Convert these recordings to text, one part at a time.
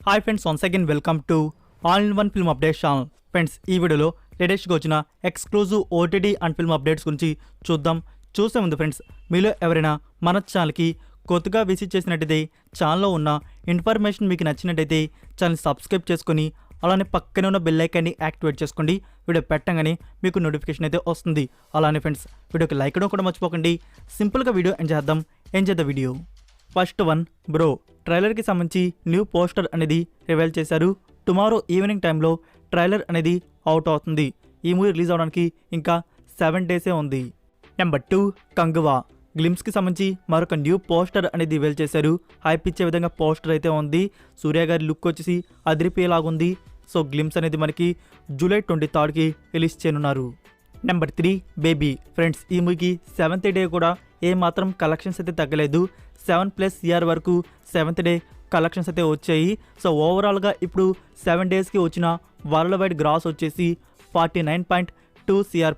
Hi friends, once again welcome to all in one film updates channel. Friends, ఈ వీడియోలో లేటెస్ట్గా వచ్చిన exclusive OTT and film updates గురించి చూద్దాం. చూసే ముందు ఫ్రెండ్స్, మీలో ఎవరైనా మన ఛానల్కి కొత్తగా విజిట్ చేసినట్టయితే ఛానల్లో ఉన్న ఇన్ఫర్మేషన్ మీకు నచ్చినట్టయితే ఛానల్ సబ్స్క్రైబ్ చేసుకొని అలానే పక్కనే ఉన్న బెల్ ఐకాన్ని యాక్టివేట్ చేసుకోండి. వీడియో పెట్టగానే మీకు నోటిఫికేషన్ అయితే వస్తుంది. అలానే ఫ్రెండ్స్, వీడియోకి లైక్ చేయడం కూడా మర్చిపోకండి. సింపుల్గా వీడియో ఎంజాయ్ చేద్దాం వీడియో. ఫస్ట్ వన్, బ్రో ట్రైలర్కి సంబంధించి న్యూ పోస్టర్ అనేది రివీల్ చేశారు. టుమారో ఈవినింగ్ టైంలో ట్రైలర్ అనేది అవుట్ అవుతుంది. ఈ మూవీ రిలీజ్ అవడానికి ఇంకా 7 డేసే ఉంది. నెంబర్ 2, కంగువా గ్లిమ్స్కి సంబంధించి మరొక న్యూ పోస్టర్ అనేది రివీల్ చేశారు. హైప్ ఇచ్చే విధంగా పోస్టర్ అయితే ఉంది. సూర్య గారి లుక్ వచ్చేసి అదిరిపోయేలాగుంది. సో గ్లిమ్స్ అనేది మనకి జూలై 23కి రిలీజ్ చేయనున్నారు. నెంబర్ 3, బేబీ ఫ్రెండ్స్, ఈ మూవీకి 7th డే కూడా ఏమాత్రం కలెక్షన్స్ అయితే తగ్గలేదు. 7+ CR వరకు 7th డే కలెక్షన్స్ అయితే వచ్చాయి. సో ఓవరాల్గా ఇప్పుడు 7 డేస్కి వచ్చిన వరల్డ్ వైడ్ గ్రాస్ వచ్చేసి 49.2 CR+.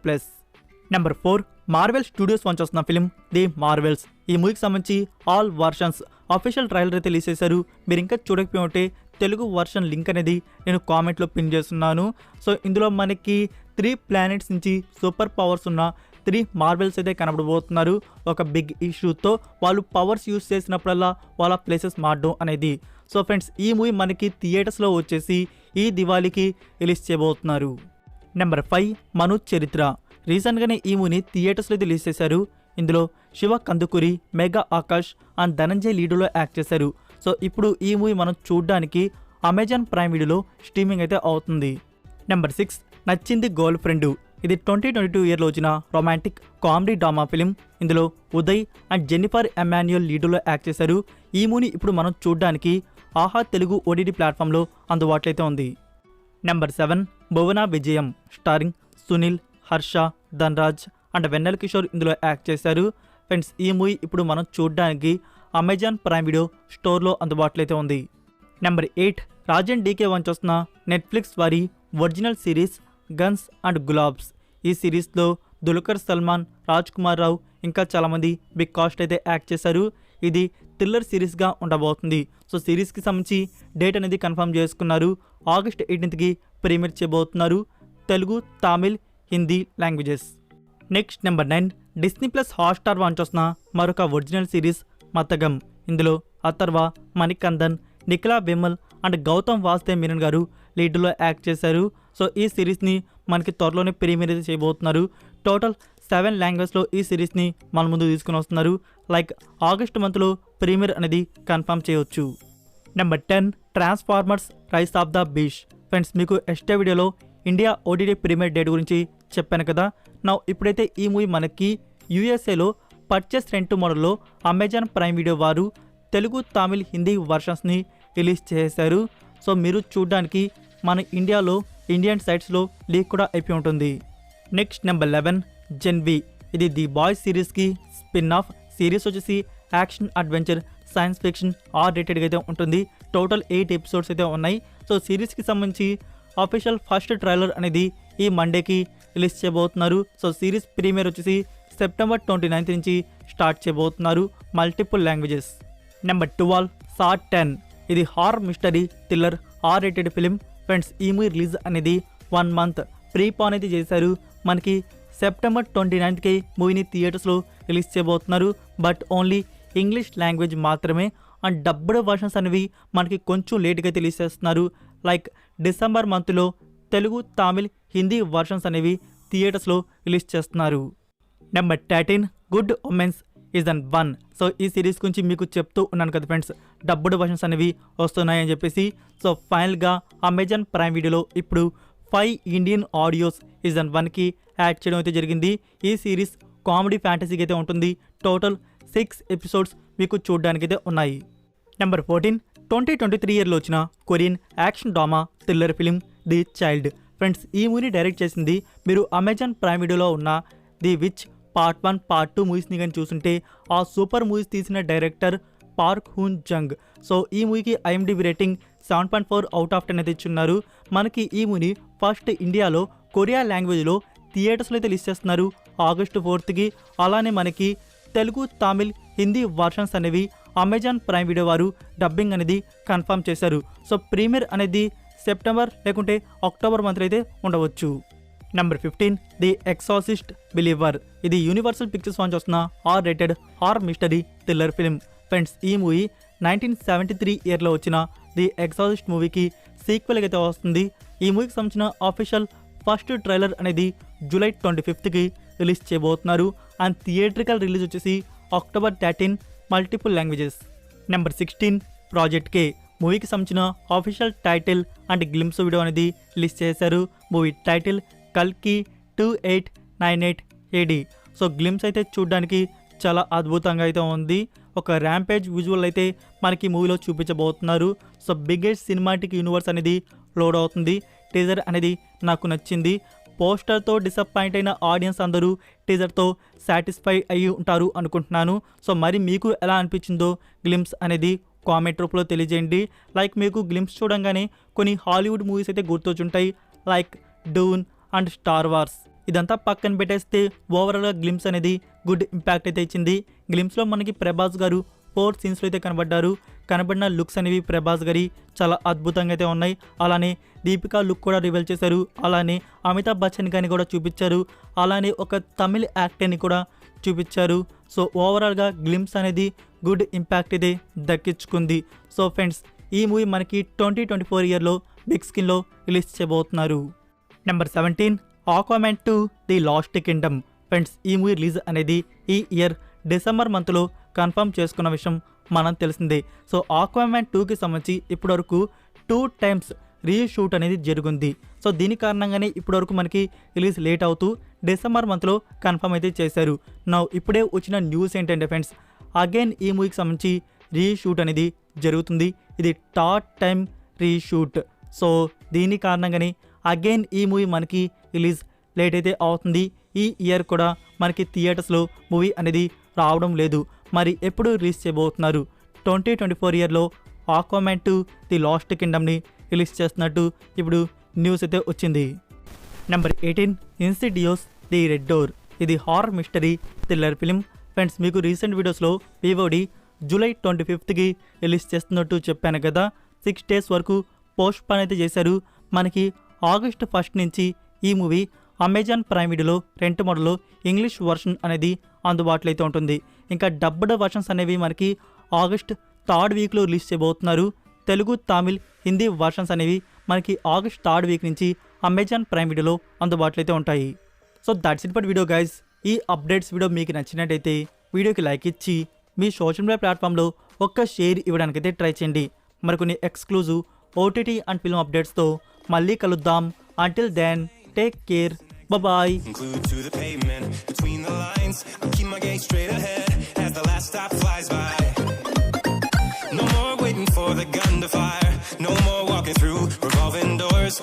నెంబర్ 4, మార్వెల్ స్టూడియోస్ నుంచి వస్తున్న ఫిలిం ది మార్వెల్స్. ఈ మూవీకి సంబంధించి ఆల్ వర్షన్స్ అఫీషియల్ ట్రైలర్ అయితే రిలీజ్ చేశారు. మీరు ఇంకా చూడకపోయి ఉంటే తెలుగు వర్షన్ లింక్ అనేది నేను కామెంట్లో పిన్ చేస్తున్నాను. సో ఇందులో మనకి 3 ప్లానెట్స్ నుంచి సూపర్ పవర్స్ ఉన్న 3 మార్వెల్స్ అయితే కనబడబోతున్నారు. ఒక బిగ్ ఇష్యూతో వాళ్ళు పవర్స్ యూస్ చేసినప్పుడల్లా వాళ్ళ ప్లేసెస్ మారడం అనేది. సో ఫ్రెండ్స్, ఈ మూవీ మనకి థియేటర్స్లో వచ్చేసి ఈ దివాళీకి రిలీజ్ చేయబోతున్నారు. నెంబర్ 5, మనోజ్ చరిత్ర. రీసెంట్గానే ఈ మూవీని థియేటర్స్లో అయితే రిలీజ్ చేశారు. ఇందులో శివ కందుకూరి, మెగా ఆకాష్ అండ్ ధనంజయ్ లీడులో యాక్ట్ చేశారు. సో ఇప్పుడు ఈ మూవీ మనం చూడడానికి అమెజాన్ ప్రైమ్ వీడియోలో స్ట్రీమింగ్ అయితే అవుతుంది. నెంబర్ 6, నచ్చింది గర్ల్ ఫ్రెండ్. ఇది 2022 ఇయర్లో వచ్చిన రొమాంటిక్ కామెడీ డ్రామా ఫిలిం. ఇందులో ఉదయ్ అండ్ జెన్నిఫర్ ఎమాన్యుయల్ లీడులో యాక్ట్ చేశారు. ఈ మూవీని ఇప్పుడు మనం చూడడానికి ఆహా తెలుగు ఓటీటీ ప్లాట్ఫామ్లో అందుబాటులో అయితే ఉంది. నెంబర్ 7, భువన విజయం స్టారింగ్ సునీల్, హర్ష, ధన్రాజ్ అండ్ వెన్నెల కిషోర్ ఇందులో యాక్ట్ చేశారు. ఫ్రెండ్స్, ఈ మూవీ ఇప్పుడు మనం చూడడానికి అమెజాన్ ప్రైమ్ వీడియో స్టోర్లో అందుబాటులో అయితే ఉంది. నెంబర్ 8, రాజన్ డీకే వంచి వస్తున్న నెట్ఫ్లిక్స్ వారి original series guns and Gulaabs. ఈ సిరీస్లో దుల్కర్ సల్మాన్, రాజ్ కుమార్ రావు ఇంకా చాలామంది బిగ్ కాస్ట్ అయితే యాక్ట్ చేశారు. ఇది థ్రిల్లర్ సిరీస్గా ఉండబోతుంది. సో సిరీస్కి సంబంధించి డేట్ అనేది కన్ఫర్మ్ చేసుకున్నారు. ఆగస్ట్ 18కి ప్రీమియర్ చేయబోతున్నారు. Telugu, Tamil, Hindi languages. Next number 9, Disney+ Hotstar వంచి వస్తున్న మరొక ఒరిజినల్ సిరీస్ మతగం. ఇందులో అథర్వ, మణికందన్, నిఖిలా బెమ్మల్ అండ్ గౌతమ్ వాసుదేవ్ మీనన్ గారు లీడ్లో యాక్ట్ చేశారు. సో ఈ సిరీస్ని మనకి త్వరలోనే ప్రీమియర్ అయితే చేయబోతున్నారు. టోటల్ 7 లాంగ్వేజ్లో ఈ సిరీస్ని మన ముందు తీసుకుని వస్తున్నారు. లైక్ ఆగస్ట్ మంత్లో ప్రీమియర్ అనేది కన్ఫర్మ్ చేయవచ్చు. Number 10, transformers rice of the beast. Friends, మీకు ఎస్టే వీడియోలో ఇండియా ఓటీటీ ప్రీమియర్ డేట్ గురించి చెప్పాను కదా. నా ఇప్పుడైతే ఈ మూవీ మనకి యూఎస్ఏలో పర్చేస్ రెంట్ మోడల్లో అమెజాన్ ప్రైమ్ వీడియో వారు తెలుగు, తమిళ్, హిందీ వర్షన్స్ని రిలీజ్ చేశారు. సో మీరు చూడడానికి మన ఇండియాలో ఇండియన్ సైట్స్లో లీక్ కూడా అయిపోయి ఉంటుంది. Next number 11, Gen V. ఇది ది బాయ్స్ సిరీస్కి స్పిన్ ఆఫ్. సిరీస్ వచ్చేసి action, adventure, science fiction R-rated అయితే ఉంటుంది. టోటల్ 8 ఎపిసోడ్స్ అయితే ఉన్నాయి. సో సిరీస్కి సంబంధించి అఫీషియల్ ఫస్ట్ ట్రైలర్ అనేది ఈ మండేకి రిలీజ్ చేయబోతున్నారు. సో సిరీస్ ప్రీమియర్ వచ్చేసి సెప్టెంబర్ 29 నుంచి స్టార్ట్ చేయబోతున్నారు. Multiple languages. నెంబర్ 12, సా 10. ఇది horror mystery thriller R-rated film. Friends, ఈ మూవీ రిలీజ్ అనేది 1 మంత్ ప్రీపాన్ అయితే చేశారు. మనకి సెప్టెంబర్ 29కి మూవీని థియేటర్స్లో రిలీజ్ చేయబోతున్నారు. బట్ ఓన్లీ ఇంగ్లీష్ లాంగ్వేజ్ మాత్రమే. అండ్ డబ్బుడ్ వర్షన్స్ అనేవి మనకి కొంచెం లేట్గా రిలీజ్ చేస్తున్నారు. లైక్ డిసెంబర్ మంత్లో తెలుగు, తమిళ్, హిందీ వర్షన్స్ అనేవి థియేటర్స్లో రిలీజ్ చేస్తున్నారు. Number 13, Good Omens season 1. So ఈ సిరీస్ గురించి మీకు చెప్తూ ఉన్నాను కదా ఫ్రెండ్స్, డబ్బుడ్ వర్షన్స్ అనేవి వస్తున్నాయని చెప్పేసి. సో ఫైనల్గా అమెజాన్ ప్రైమ్ వీడియోలో ఇప్పుడు 5 ఇండియన్ ఆడియోస్ సీజన్ 1కి యాడ్ చేయడం అయితే జరిగింది. ఈ సిరీస్ కామెడీ ఫ్యాంటసీకి అయితే ఉంటుంది. టోటల్ 6 ఎపిసోడ్స్ మీకు చూడడానికి అయితే ఉన్నాయి. నెంబర్ 14, 2023 ఇయర్లో వచ్చిన Korean action drama thriller film the child. Friends, ఈ మూవీని డైరెక్ట్ చేసింది మీరు అమెజాన్ ప్రైమ్ వీడియోలో ఉన్న ది విచ్ పార్ట్ 1, పార్ట్ 2 మూవీస్ని కానీ చూస్తుంటే ఆ సూపర్ మూవీస్ తీసిన డైరెక్టర్ పార్క్ హూన్ జంగ్. సో ఈ మూవీకి IMDb రేటింగ్ 7.4 అవుట్ ఆఫ్ 10 అయితే ఇచ్చున్నారు. మనకి ఈ మూవీని ఫస్ట్ ఇండియాలో కొరియా లాంగ్వేజ్లో థియేటర్స్లో అయితే రిలీజ్ చేస్తున్నారు ఆగస్ట్ 4కి. అలానే మనకి తెలుగు, తమిళ్, హిందీ వర్షన్స్ అనేవి అమెజాన్ ప్రైమ్ వీడియో వారు డబ్బింగ్ అనేది కన్ఫర్మ్ చేశారు. సో ప్రీమియర్ అనేది సెప్టెంబర్ లేకుంటే అక్టోబర్ మంత్లో అయితే ఉండవచ్చు. Number 15 The Exorcist Believer. ఇది యూనివర్సల్ పిక్చర్స్ నుంచి వస్తున్న R rated horror mystery thriller film. Friends ఈ మూవీ 1973 ఇయర్లో వచ్చిన ది ఎక్సార్సిస్ట్ మూవీకి సీక్వెల్ అయితే వస్తుంది. ఈ మూవీకి సంబంధించిన అఫీషియల్ ఫస్ట్ ట్రైలర్ అనేది జూలై 25కి రిలీజ్ చేయబోతున్నారు. అండ్ థియేట్రికల్ రిలీజ్ వచ్చేసి October 13 multiple languages. Number 16 project కే. మూవీకి సంబంధించిన official title and glimpse video అనేది రిలీజ్ చేశారు. మూవీ టైటిల్ కల్కి 2898 AD. సో గ్లిమ్స్ అయితే చూడడానికి చాలా అద్భుతంగా అయితే ఉంది. ఒక ర్యాంపేజ్ విజువల్ అయితే మనకి మూవీలో చూపించబోతున్నారు. సో బిగ్గెస్ట్ సినిమాటిక్ యూనివర్స్ అనేది లోడ్ అవుతుంది. టీజర్ అనేది నాకు నచ్చింది. పోస్టర్తో డిసప్పాయింట్ అయిన ఆడియన్స్ అందరూ టీజర్తో సాటిస్ఫై అయ్యి ఉంటారు అనుకుంటున్నాను. సో మరి మీకు ఎలా అనిపించిందో గ్లిమ్స్ అనేది కామెంట్ రూపంలో తెలియజేయండి. లైక్ మీకు గ్లిమ్స్ చూడంగానే కొన్ని హాలీవుడ్ మూవీస్ అయితే గుర్తొచ్చుంటాయి, like Dune and Star Wars. ఇదంతా పక్కన పెట్టేస్తే ఓవరాల్గా గ్లిమ్స్ అనేది గుడ్ ఇంపాక్ట్ అయితే ఇచ్చింది. గ్లిమ్స్లో మనకి ప్రభాస్ గారు 4 సీన్స్లో అయితే కనబడిన లుక్స్ అనేవి ప్రభాస్ గారి చాలా అద్భుతంగా అయితే ఉన్నాయి. అలానే దీపికా లుక్ కూడా రివీల్ చేశారు. అలానే అమితాబ్ బచ్చన్ గారిని కూడా చూపించారు. అలానే ఒక తమిళ్ యాక్టర్ని కూడా చూపించారు. సో ఓవరాల్గా గ్లిమ్స్ అనేది గుడ్ ఇంపాక్ట్ అయితే దక్కించుకుంది. సో ఫ్రెండ్స్ ఈ మూవీ మనకి 2024 ఇయర్లో బిగ్ స్క్రీన్లో రిలీజ్ చేయబోతున్నారు. Number 17 Aquaman 2 The last Kingdom. Friends ఈ మూవీ రిలీజ్ అనేది ఈ ఇయర్ డిసెంబర్ మంత్లో కన్ఫర్మ్ చేసుకున్న విషయం మనం తెలిసిందే. సో ఆక్వామ్యాన్ 2కి సంబంధించి ఇప్పటివరకు 2 టైమ్స్ రీషూట్ అనేది జరిగింది. సో దీని కారణంగానే ఇప్పటివరకు మనకి రిలీజ్ లేట్ అవుతూ డిసెంబర్ మంత్లో కన్ఫర్మ్ అయితే చేశారు. నా ఇప్పుడే వచ్చిన న్యూస్ ఏంటంటే ఫ్రెండ్స్, అగైన్ ఈ మూవీకి సంబంధించి రీషూట్ అనేది జరుగుతుంది. ఇది థర్డ్ టైం రీషూట్. సో దీని కారణంగానే అగైన్ ఈ మూవీ మనకి రిలీజ్ లేట్ అయితే అవుతుంది. ఈ ఇయర్ కూడా మనకి థియేటర్స్లో మూవీ అనేది రావడం లేదు. మరి ఎప్పుడు రిలీజ్ చేయబోతున్నారు? 2024 ఇయర్లో ఆక్వామ్యాన్ 2 ది లాస్ట్ కింగ్డమ్ని రిలీజ్ చేస్తున్నట్టు ఇప్పుడు న్యూస్ అయితే వచ్చింది. Number 18 Insidious The Red Door. ఇది horror mystery thriller film. Friends మీకు రీసెంట్ వీడియోస్లో వివోడి జూలై 25కి రిలీజ్ చేస్తున్నట్టు చెప్పాను కదా. 6 days వరకు పోస్ట్ పోన్ అయితే చేశారు. మనకి ఆగస్ట్ 1 నుంచి ఈ మూవీ అమెజాన్ ప్రైమ్ వీడియోలో రెంట్ మోడల్లో ఇంగ్లీష్ వర్షన్ అనేది అందుబాటులో అయితే ఉంటుంది. ఇంకా డబ్బుడ్ వర్షన్స్ అనేవి మనకి ఆగస్ట్ 3rd వీక్లో రిలీజ్ చేయబోతున్నారు. తెలుగు, తమిళ్, హిందీ వర్షన్స్ అనేవి మనకి ఆగస్ట్ 3rd వీక్ నుంచి అమెజాన్ ప్రైమ్ వీడియోలో అందుబాటులో అయితే ఉంటాయి. So that's it for video guys. ఈ అప్డేట్స్ వీడియో మీకు నచ్చినట్టయితే వీడియోకి లైక్ ఇచ్చి మీ సోషల్ మీడియా ప్లాట్ఫామ్లో ఒక్క షేర్ ఇవ్వడానికైతే ట్రై చేయండి. మరికొన్ని ఎక్స్క్లూజివ్ OTT అండ్ ఫిల్మ్ అప్డేట్స్తో మళ్ళీ కలుద్దాం. Until then take care, bye. Glued to the pavement, between the lines, I keep my gaze straight ahead as the last stop flies by. No more waiting for the gun to fire, no more walking through revolving doors.